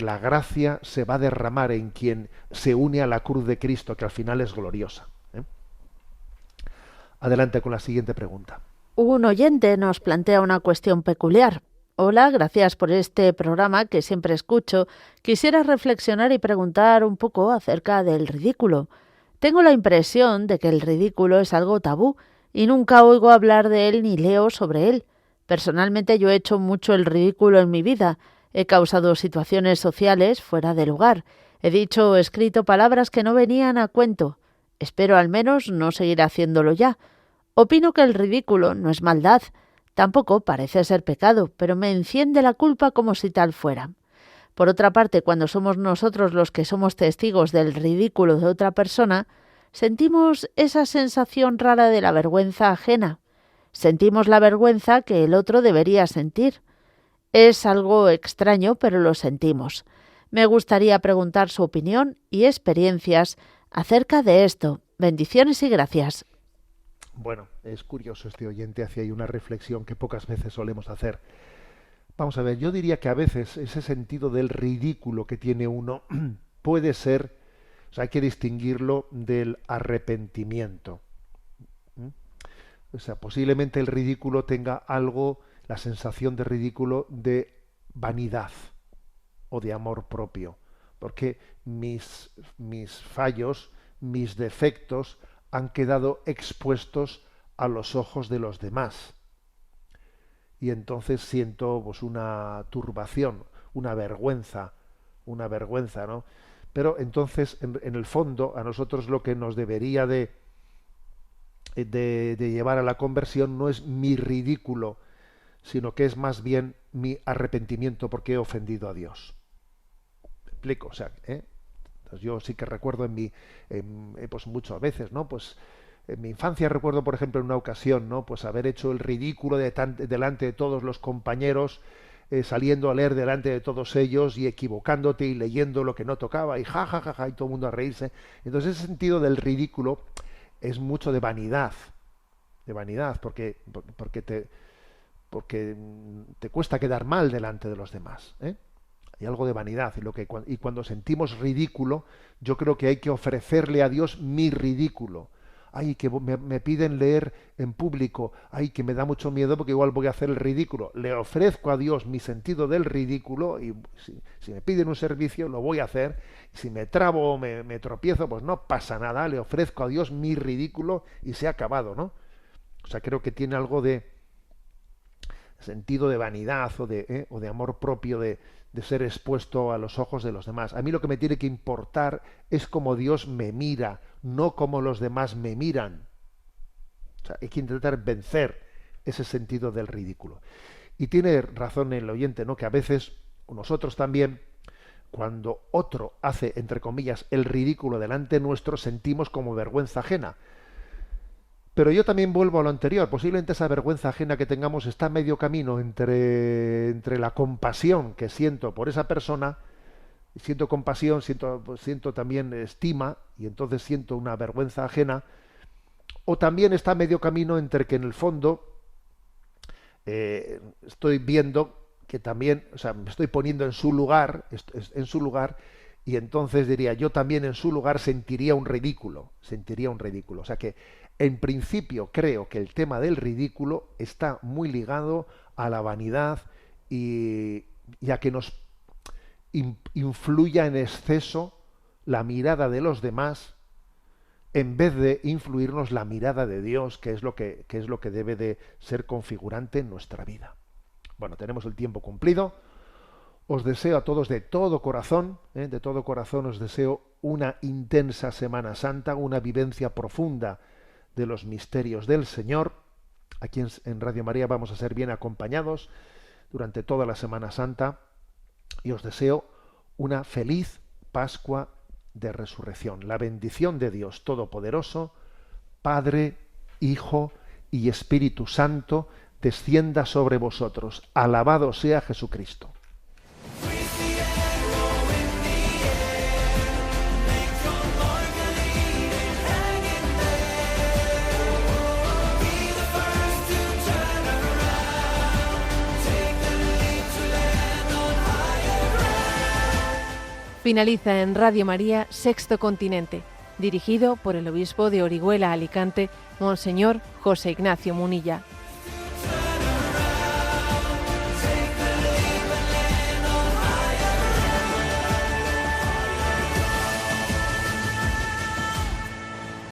la gracia se va a derramar en quien se une a la cruz de Cristo, que al final es gloriosa. Adelante con la siguiente pregunta. Un oyente nos plantea una cuestión peculiar. Hola, gracias por este programa que siempre escucho. Quisiera reflexionar y preguntar un poco acerca del ridículo. Tengo la impresión de que el ridículo es algo tabú y nunca oigo hablar de él ni leo sobre él. Personalmente yo he hecho mucho el ridículo en mi vida. He causado situaciones sociales fuera de lugar. He dicho o escrito palabras que no venían a cuento. Espero al menos no seguir haciéndolo ya. Opino que el ridículo no es maldad. Tampoco parece ser pecado, pero me enciende la culpa como si tal fuera. Por otra parte, cuando somos nosotros los que somos testigos del ridículo de otra persona, sentimos esa sensación rara de la vergüenza ajena. Sentimos la vergüenza que el otro debería sentir. Es algo extraño, pero lo sentimos. Me gustaría preguntar su opinión y experiencias acerca de esto. Bendiciones y gracias. Bueno, es curioso, este oyente hace ahí una reflexión que pocas veces solemos hacer. Vamos a ver, yo diría que a veces ese sentido del ridículo que tiene uno puede ser, o sea, hay que distinguirlo del arrepentimiento. O sea, posiblemente el ridículo tenga algo, la sensación de ridículo de vanidad o de amor propio, porque mis fallos, mis defectos han quedado expuestos a los ojos de los demás. Y entonces siento pues una turbación, una vergüenza, ¿no? Pero entonces, en el fondo, a nosotros lo que nos debería de llevar a la conversión no es mi ridículo, sino que es más bien mi arrepentimiento porque he ofendido a Dios. ¿Me explico? O sea, Entonces yo sí que recuerdo pues muchas veces, ¿no? Pues en mi infancia recuerdo, por ejemplo, en una ocasión, ¿no?, pues haber hecho el ridículo delante de todos los compañeros, saliendo a leer delante de todos ellos y equivocándote y leyendo lo que no tocaba y ja, ja, ja, ja, y todo el mundo a reírse. Entonces ese sentido del ridículo es mucho de vanidad, porque te cuesta quedar mal delante de los demás, Hay algo de vanidad y cuando sentimos ridículo, yo creo que hay que ofrecerle a Dios mi ridículo. Ay, que me piden leer en público, ay, que me da mucho miedo porque igual voy a hacer el ridículo. Le ofrezco a Dios mi sentido del ridículo y si me piden un servicio lo voy a hacer. Y si me trabo o me tropiezo, pues no pasa nada, le ofrezco a Dios mi ridículo y se ha acabado, ¿no? O sea, creo que tiene algo de sentido de vanidad o de amor propio de ser expuesto a los ojos de los demás. A mí lo que me tiene que importar es cómo Dios me mira, no cómo los demás me miran. O sea, hay que intentar vencer ese sentido del ridículo. Y tiene razón el oyente, ¿no?, que a veces nosotros también, cuando otro hace, entre comillas, el ridículo delante nuestro, sentimos como vergüenza ajena. Pero yo también vuelvo a lo anterior. Posiblemente esa vergüenza ajena que tengamos está a medio camino entre la compasión que siento por esa persona, siento compasión, siento también estima, y entonces siento una vergüenza ajena, o también está a medio camino entre que en el fondo estoy viendo que también, o sea, me estoy poniendo en su lugar, y entonces diría, yo también en su lugar sentiría un ridículo. O sea que, en principio, creo que el tema del ridículo está muy ligado a la vanidad y a que nos influya en exceso la mirada de los demás, en vez de influirnos la mirada de Dios, que es lo que debe de ser configurante en nuestra vida. Bueno, tenemos el tiempo cumplido. Os deseo a todos de todo corazón os deseo una intensa Semana Santa, una vivencia profunda de los misterios del Señor. Aquí en Radio María vamos a ser bien acompañados durante toda la Semana Santa, y os deseo una feliz Pascua de Resurrección. La bendición de Dios Todopoderoso, Padre, Hijo y Espíritu Santo, descienda sobre vosotros. Alabado sea Jesucristo. Finaliza en Radio María Sexto Continente, dirigido por el obispo de Orihuela, Alicante, Monseñor José Ignacio Munilla.